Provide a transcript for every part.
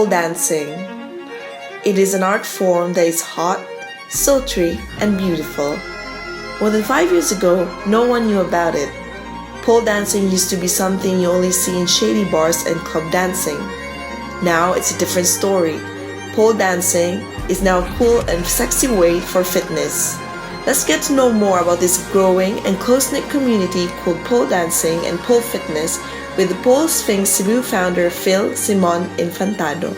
pole dancing. It is an art form that is hot, sultry, and beautiful. More than 5 years ago, no one knew about it. Pole dancing used to be something you only see in shady bars and club dancing. Now it's a different story. Pole dancing is now a cool and sexy way for fitness. Let's get to know more about this growing and close-knit community called pole dancing and pole fitness with the Pole Sphinx Cebu founder Phil Simon Infantado.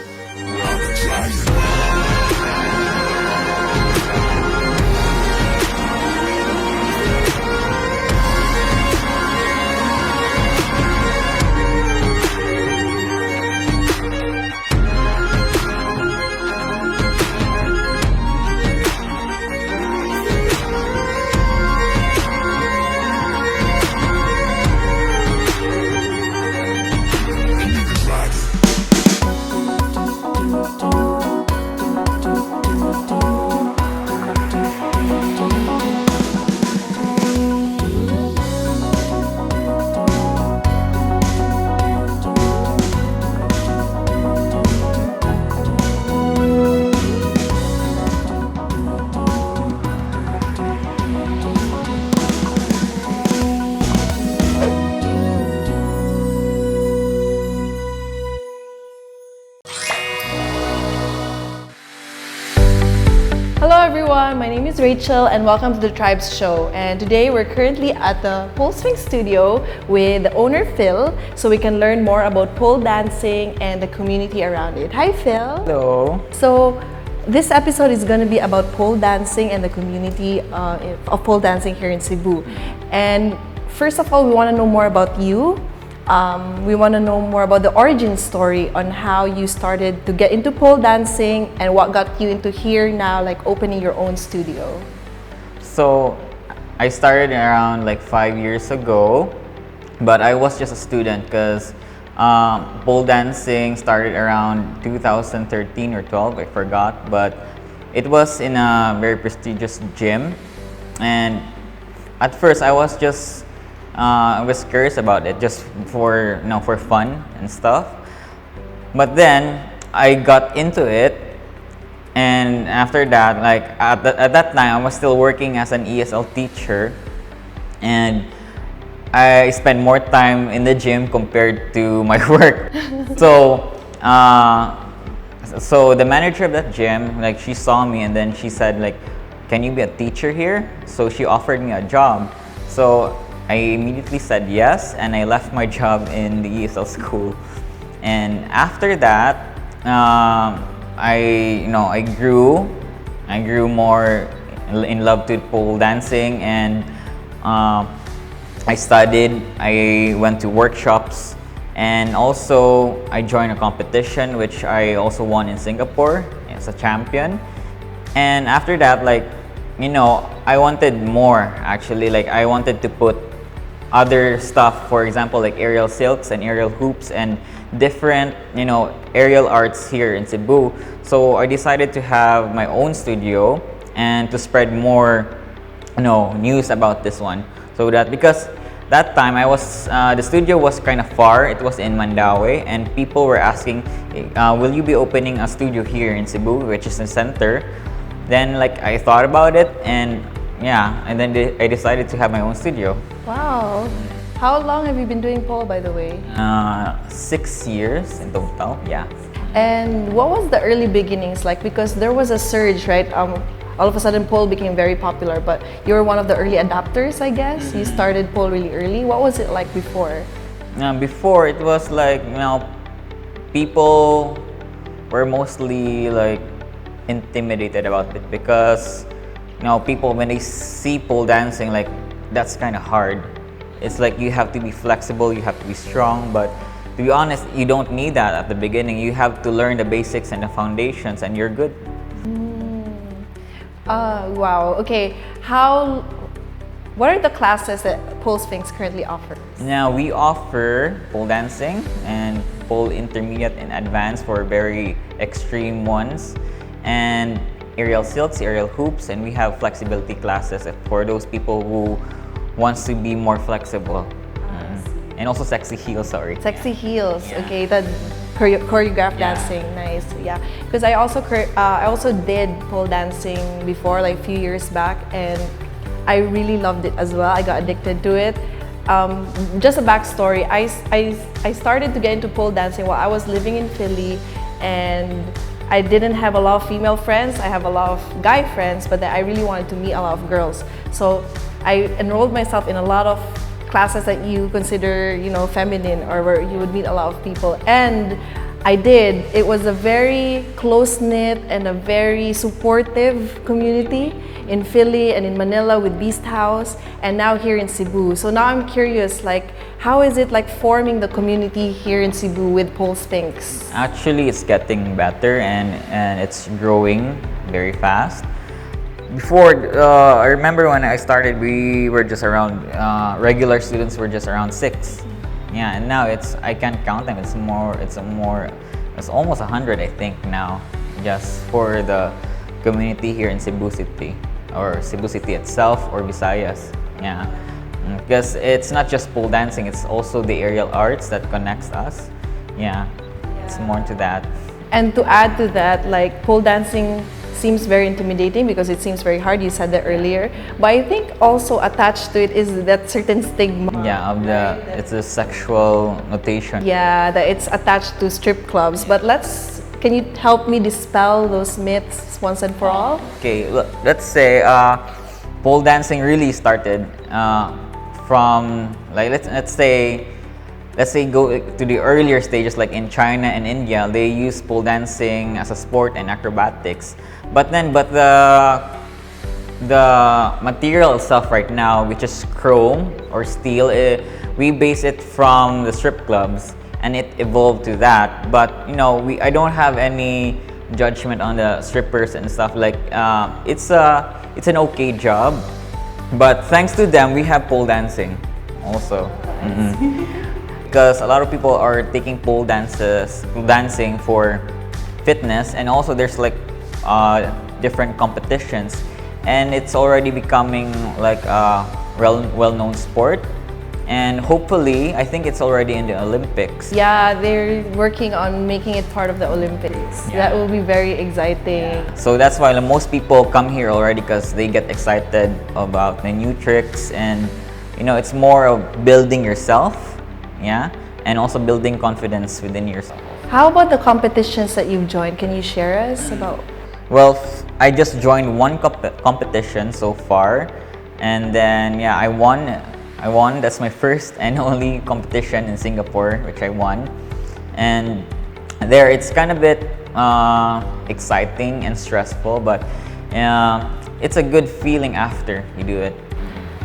Hello everyone, my name is Rachel and welcome to the Tribes Show. And today we're currently at the Pole Sphinx studio with the owner Phil, so we can learn more about pole dancing and the community around it. Hi Phil. Hello. So this episode is going to be about pole dancing and the community of pole dancing here in Cebu. And first of all, we want to know more about you. We want to know more about the origin story on how you started to get into pole dancing and what got you into here now, like opening your own studio. So I started around like 5 years ago, but I was just a student because pole dancing started around 2013 or 12, I forgot, but it was in a very prestigious gym. And at first I was curious about it, just for for fun and stuff. But then I got into it, and after that, like at that time, I was still working as an ESL teacher, and I spent more time in the gym compared to my work. So, so the manager of that gym, like she saw me, and then she said, like, "Can you be a teacher here?" So she offered me a job. So I immediately said yes, and I left my job in the ESL school. And after that, I grew more in love to pole dancing, and I studied. I went to workshops, and also I joined a competition which I also won in Singapore as a champion. And after that, like, I wanted more actually. Like, I wanted to put other stuff, for example, like aerial silks and aerial hoops and different, aerial arts here in Cebu. So I decided to have my own studio and to spread more, news about this one. So that, because that time the studio was kind of far. It was in Mandaue, and people were asking, will you be opening a studio here in Cebu, which is in center? Then, like, I thought about it, and then I decided to have my own studio. Wow. How long have you been doing pole, by the way? 6 years in total, yeah. And what was the early beginnings like? Because there was a surge, right? All of a sudden, pole became very popular, but you were one of the early adopters, I guess. You started pole really early. What was it like before? Before, it was like, people were mostly like intimidated about it because, people, when they see pole dancing, like, that's kind of hard. It's like you have to be flexible, you have to be strong, but to be honest, you don't need that at the beginning. You have to learn the basics and the foundations, and you're good. Wow. Okay. What are the classes that Pole Sphinx currently offers? Now, we offer pole dancing and pole intermediate and advanced for very extreme ones, and aerial silks, aerial hoops, and we have flexibility classes for those people who wants to be more flexible. And also sexy heels, sorry. Sexy heels. Okay, that choreographed Yeah. dancing. Nice, yeah. Because I also did pole dancing before, like a few years back, and I really loved it as well. I got addicted to it. Just a backstory, I started to get into pole dancing while I was living in Philly, and I didn't have a lot of female friends. I have a lot of guy friends, but then I really wanted to meet a lot of girls. So I enrolled myself in a lot of classes that you consider, feminine, or where you would meet a lot of people. And I did. It was a very close-knit and a very supportive community in Philly and in Manila with Beast House, and now here in Cebu. So now I'm curious, like, how is it like forming the community here in Cebu with Pole Sphinx? Actually, it's getting better and it's growing very fast. Before, I remember when I started, we were just around, regular students were just around 6. Yeah, and now I can't count them. It's almost 100, I think, now, just for the community here in Cebu City, or Cebu City itself, or Visayas. Yeah, because it's not just pole dancing, it's also the aerial arts that connects us. Yeah, it's more to that. And to add to that, like, pole dancing seems very intimidating because it seems very hard. You said that earlier, but I think also attached to it is that certain stigma. Yeah, it's a sexual notation. Yeah, that it's attached to strip clubs. But can you help me dispel those myths once and for all? Okay, let's say pole dancing really started from, like, let's say go to the earlier stages, like in China and India. They use pole dancing as a sport and acrobatics. But the material itself right now, which is chrome or steel, we base it from the strip clubs, and it evolved to that. But I don't have any judgment on the strippers and stuff. Like, it's an okay job, but thanks to them, we have pole dancing also. Because a lot of people are taking pole dancing for fitness, and also there's like different competitions, and it's already becoming like a well-known sport, and hopefully I think it's already in the Olympics. Yeah, they're working on making it part of the Olympics. Yeah. That will be very exciting. So that's why most people come here already, because they get excited about the new tricks, and it's more of building yourself, and also building confidence within yourself. How about the competitions that you've joined? Can you share us about? Well, I just joined one competition so far, and then I won. That's my first and only competition in Singapore, which I won. And there, it's kind of a bit exciting and stressful, but it's a good feeling after you do it.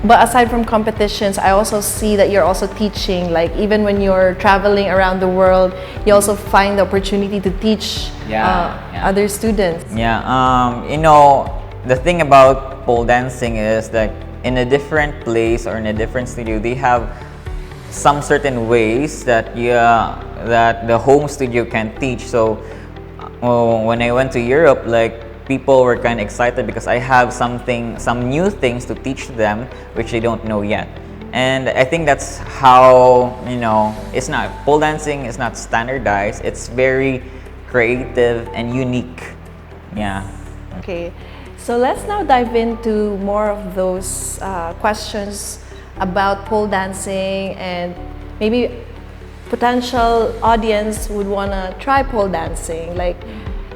But aside from competitions, I also see that you're also teaching. Like, even when you're traveling around the world, you also find the opportunity to teach other students. Yeah, the thing about pole dancing is that in a different place or in a different studio, they have some certain ways that the home studio can teach. So when I went to Europe, like, people were kind of excited because I have some new things to teach them which they don't know yet. And I think that's how, pole dancing is not standardized. It's very creative and unique. Yeah. Okay, so let's now dive into more of those questions about pole dancing, and maybe potential audience would want to try pole dancing. Like,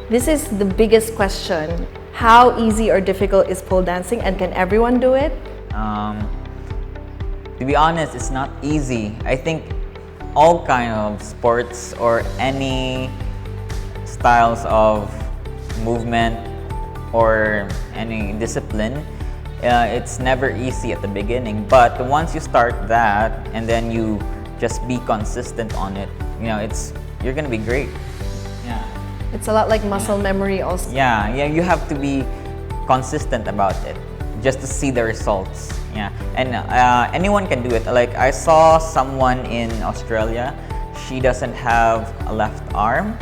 this is the biggest question. How easy or difficult is pole dancing, and can everyone do it? To be honest, it's not easy. I think all kind of sports or any styles of movement or any discipline, it's never easy at the beginning. But once you start that and then you just be consistent on it, you're gonna be great. Yeah. It's a lot like muscle memory also. Yeah, you have to be consistent about it just to see the results. Yeah, and anyone can do it. Like, I saw someone in Australia, she doesn't have a left arm,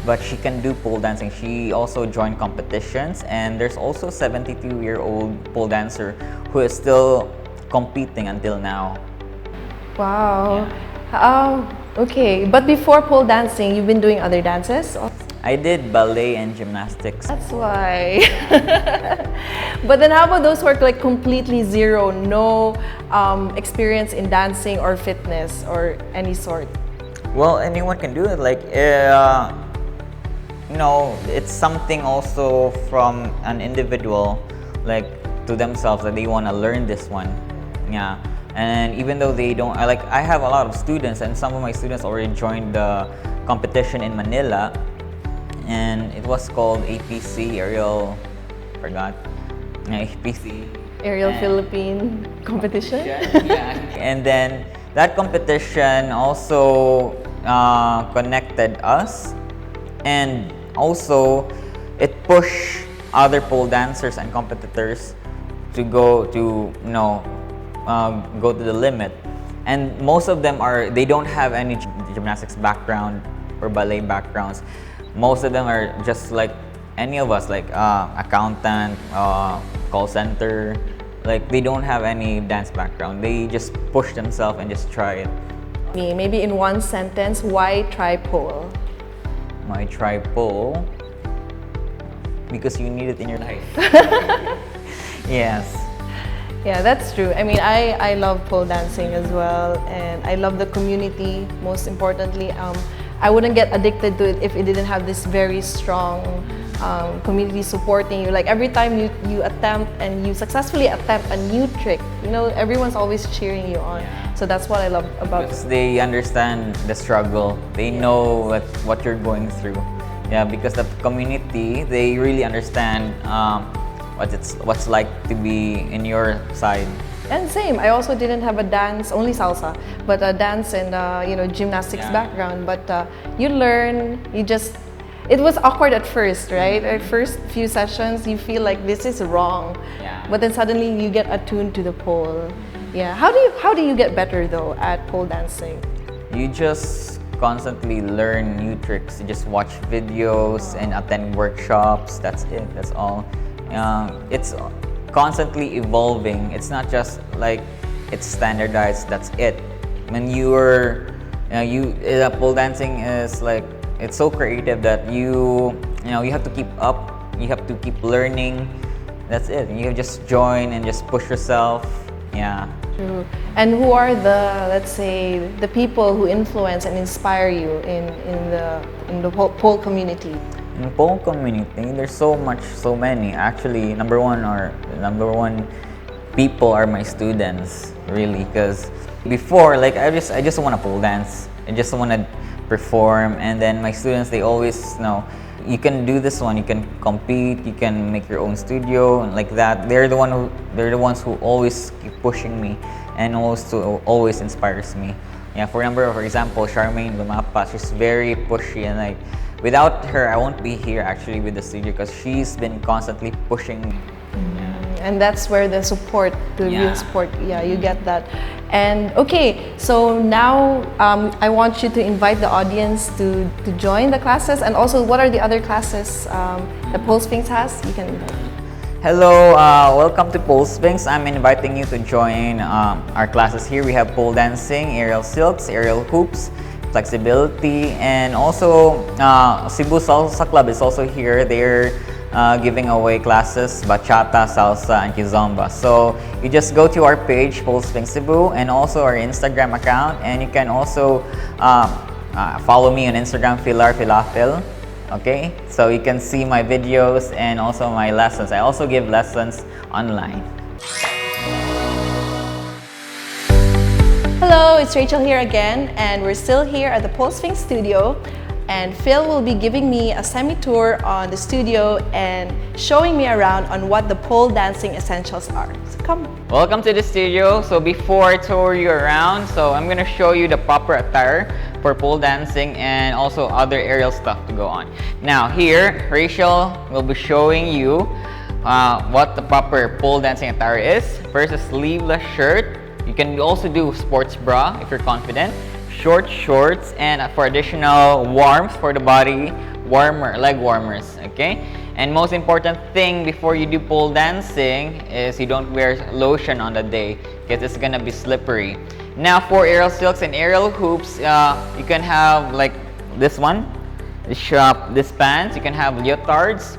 but she can do pole dancing. She also joined competitions, and there's also a 72-year-old pole dancer who is still competing until now. Wow. Okay. But before pole dancing, you've been doing other dances? I did ballet and gymnastics. That's why. But then how about those who are like completely zero, no experience in dancing or fitness or any sort? Well, anyone can do it. Like, it's something also from an individual, like to themselves that they want to learn this one. Yeah. And even though they don't, I have a lot of students, and some of my students already joined the competition in Manila, and it was called APC Aerial, forgot, APC Aerial Philippine competition? yeah. And then that competition also connected us, and also it pushed other pole dancers and competitors to go to go to the limit. And most of them they don't have any gymnastics background or ballet backgrounds. Most of them are just like any of us, like accountant, call center. Like, they don't have any dance background. They just push themselves and just try it. Maybe in one sentence, why try pole? Why try pole? Because you need it in your life. Yes. Yeah, that's true. I mean, I love pole dancing as well, and I love the community. Most importantly, I wouldn't get addicted to it if it didn't have this very strong community supporting you. Like, every time you attempt and you successfully attempt a new trick, everyone's always cheering you on. Yeah. So that's what I love about Because they understand the struggle. They know what you're going through. Yeah, because the community, they really understand what's like to be in your side. And same, I also didn't have a dance, only salsa, but a dance and gymnastics background. But you learn, it was awkward at first, right? At first few sessions, you feel like this is wrong, but then suddenly you get attuned to the pole. Yeah. How do you get better though at pole dancing? You just constantly learn new tricks. You just watch videos and attend workshops. That's it. That's all. It's constantly evolving. It's not just like it's standardized. That's it. When pole dancing is like, it's so creative that you have to keep up. You have to keep learning. That's it. You just join and just push yourself. Yeah. True. And who are let's say, the people who influence and inspire you in the pole community? In the pole community, there's so many. Actually, number one people are my students, really. Because before, like, I just want to pole dance. I just want to perform, and then my students, they always know, you can do this one, you can compete, you can make your own studio, and like that. They're the ones who always keep pushing me and always inspires me. Yeah, for example, Charmaine Lumapa, she's very pushy, and like, without her, I won't be here actually with the studio, because she's been constantly pushing me. And that's where the support, real support, you get that. And okay, so now I want you to invite the audience to join the classes, and also what are the other classes that Pole Sphinx has? You can. Hello, welcome to Pole Sphinx. I'm inviting you to join our classes here. We have pole dancing, aerial silks, aerial hoops, flexibility, and also Cebu Salsa Club is also here. They're giving away classes, bachata, salsa, and kizomba. So you just go to our page, Pole Sphinx Cebu, and also our Instagram account, and you can also follow me on Instagram, Filar Filafil. Okay, so you can see my videos and also my lessons. I also give lessons online. Hello, it's Rachel here again, and we're still here at the Pole Sphinx studio. And Phil will be giving me a semi-tour on the studio and showing me around on what the pole dancing essentials are. So come. Welcome to the studio. So before I tour you around, so I'm gonna show you the proper attire for pole dancing and also other aerial stuff to go on. Now here, Rachel will be showing you what the proper pole dancing attire is. First, a sleeveless shirt. You can also do sports bra if you're confident. Short shorts, and for additional warmth for the body, leg warmers, okay? And most important thing before you do pole dancing is you don't wear lotion on the day because it's gonna be slippery. Now for aerial silks and aerial hoops, you can have like this one, this pants. You can have leotards.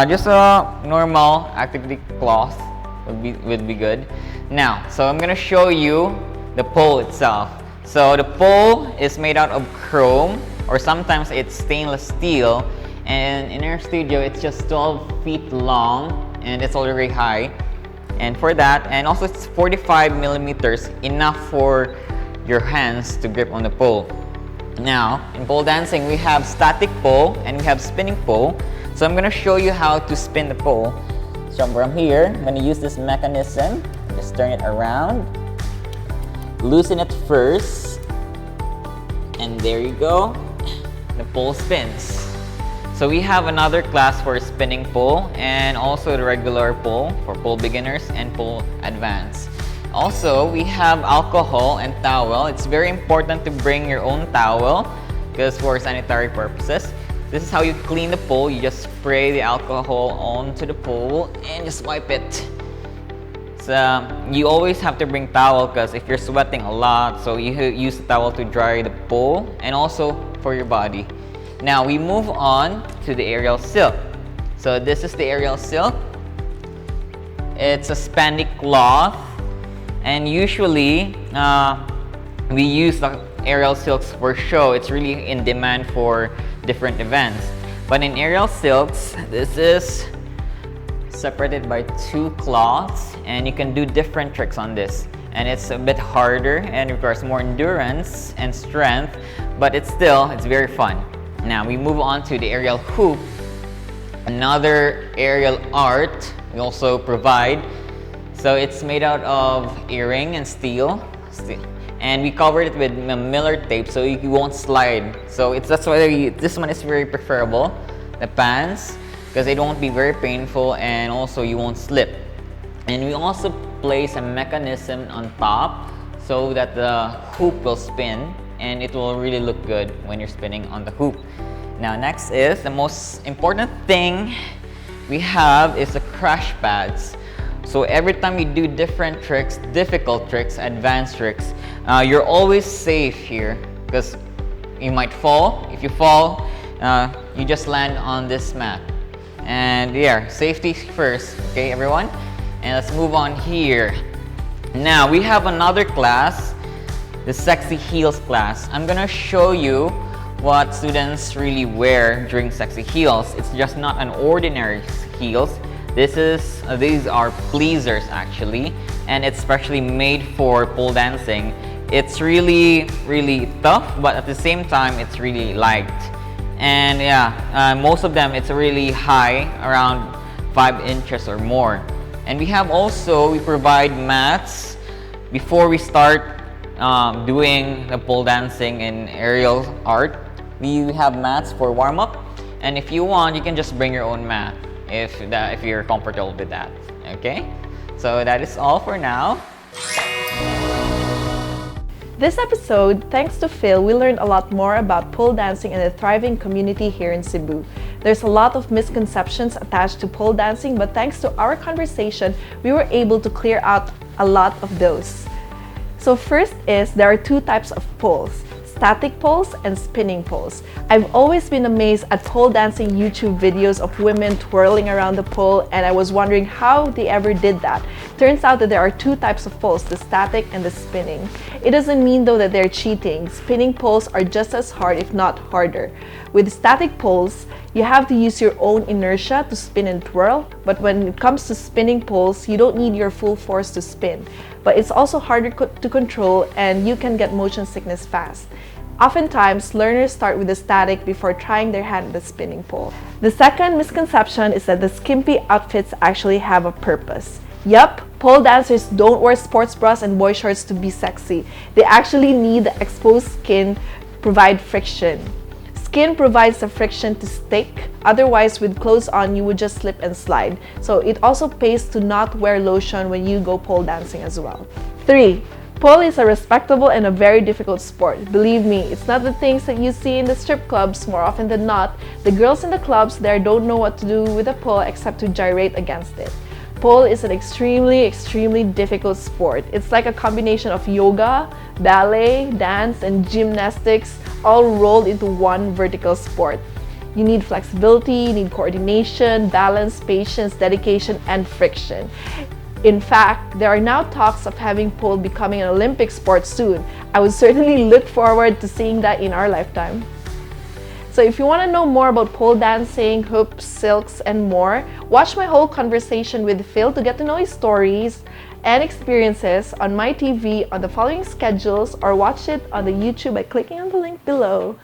Just a normal activity cloth would be good. Now, so I'm gonna show you the pole itself. So the pole is made out of chrome, or sometimes it's stainless steel. And in our studio, it's just 12 feet long, and it's already high. And for that, and also it's 45 millimeters, enough for your hands to grip on the pole. Now, in pole dancing, we have static pole and we have spinning pole. So I'm gonna show you how to spin the pole. So from here, I'm gonna use this mechanism. Just turn it around. Loosen it first. And there you go. The pole spins. So we have another class for spinning pole and also the regular pole for pole beginners and pole advanced. Also, we have alcohol and towel. It's very important to bring your own towel because for sanitary purposes. This is how you clean the pole. You just spray the alcohol onto the pole and just wipe it. So you always have to bring towel because if you're sweating a lot, so you use the towel to dry the pole and also for your body. Now we move on to the aerial silk. So this is the aerial silk. It's a spandex cloth, and usually we use the aerial silks for show. It's really in demand for different events. But in aerial silks, this is separated by two cloths, and you can do different tricks on this. And it's a bit harder and requires more endurance and strength, but it's very fun. Now we move on to the aerial hoop, another aerial art we also provide. So it's made out of earring and steel, and we covered it with Miller tape so you won't slide. So that's why this one is very preferable, the pants, because it won't be very painful and also you won't slip. And we also place a mechanism on top so that the hoop will spin and it will really look good when you're spinning on the hoop. Now next is the most important thing we have is the crash pads. So every time you do different tricks, difficult tricks, advanced tricks, you're always safe here because you might fall. If you fall, you just land on this mat. And yeah, safety first, okay everyone? And let's move on here. Now we have another class, the sexy heels class. I'm gonna show you what students really wear during sexy heels. It's just not an ordinary heels. These are pleasers actually, and it's specially made for pole dancing. It's really tough, but at the same time it's really light. And yeah, most of them it's really high, around 5 inches or more. And we provide mats before we start doing the pole dancing and aerial art. We have mats for warm-up, and if you want, you can just bring your own mat if you're comfortable with that. Okay, so that is all for now. This episode, thanks to Phil, we learned a lot more about pole dancing and the thriving community here in Cebu. There's a lot of misconceptions attached to pole dancing, but thanks to our conversation, we were able to clear out a lot of those. So first is, there are two types of poles: static poles and spinning poles. I've always been amazed at pole dancing YouTube videos of women twirling around the pole, and I was wondering how they ever did that. Turns out that there are two types of poles, the static and the spinning. It doesn't mean though that they're cheating. Spinning poles are just as hard, if not harder. With static poles, you have to use your own inertia to spin and twirl, but when it comes to spinning poles, you don't need your full force to spin. But it's also harder to control, and you can get motion sickness fast. Oftentimes, learners start with the static before trying their hand at the spinning pole. The second misconception is that the skimpy outfits actually have a purpose. Yup, pole dancers don't wear sports bras and boy shorts to be sexy. They actually need the exposed skin to provide friction. Skin provides the friction to stick, otherwise with clothes on you would just slip and slide. So it also pays to not wear lotion when you go pole dancing as well. 3. Pole is a respectable and a very difficult sport. Believe me, it's not the things that you see in the strip clubs. More often than not, the girls in the clubs there don't know what to do with a pole except to gyrate against it. Pole is an extremely difficult sport. It's like a combination of yoga, ballet, dance, and gymnastics all rolled into one vertical sport. You need flexibility, you need coordination, balance, patience, dedication, and friction. In fact, there are now talks of having pole becoming an Olympic sport soon. I would certainly look forward to seeing that in our lifetime. So if you want to know more about pole dancing, hoops, silks, and more, watch my whole conversation with Phil to get to know his stories and experiences on my TV on the following schedules, or watch it on the YouTube by clicking on the link below.